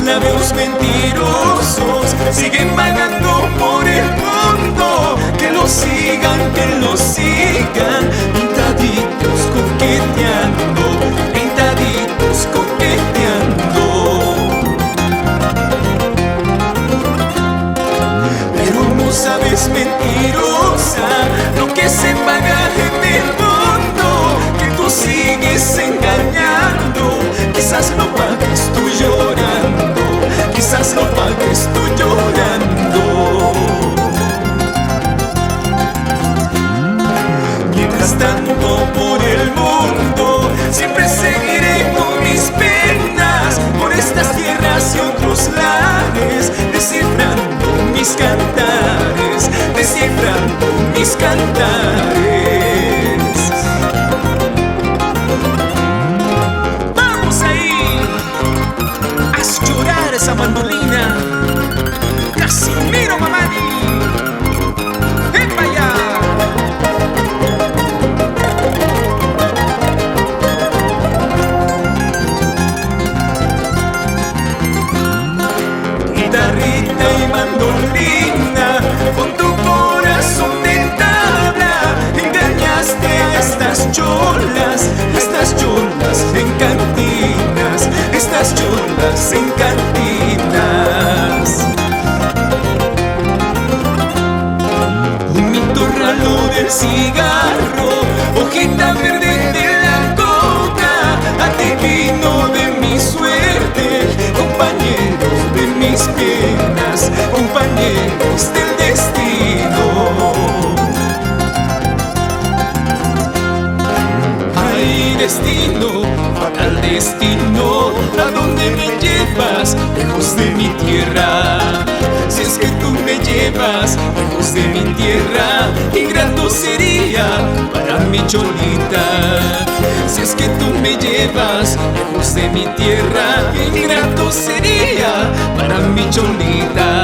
labios mentirosos siguen vagando por el mundo. Que lo sigan, pintaditos coqueteando, pintaditos coqueteando. Pero no sabes, mentirosa, lo que se paga en el mundo, que tú sigues engañando. Quizás lo pagues tú llorando, quizás lo pagues tú llorando. Mientras tanto por el mundo siempre seguiré con mis penas, por estas tierras y otros lares, descifrando mis cantares, descifrando mis cantares. Esa mandolina, Casimiro Mamani, ven para allá. Guitarrita y mandolina, con tu corazón de tabla, engañaste a estas cholas en cantinas, estas cholas en cantinas. Un mito ralo del cigarro, hojita verde de la coca, adivino de mi suerte, compañeros de mis penas, compañeros del destino. Ay, destino, fatal destino, ¿a dónde me llevas? Lejos de mi tierra. Si es que tú me llevas lejos de mi tierra, ingrato sería para mi cholita. Si es que tú me llevas lejos de mi tierra, ingrato sería para mi cholita.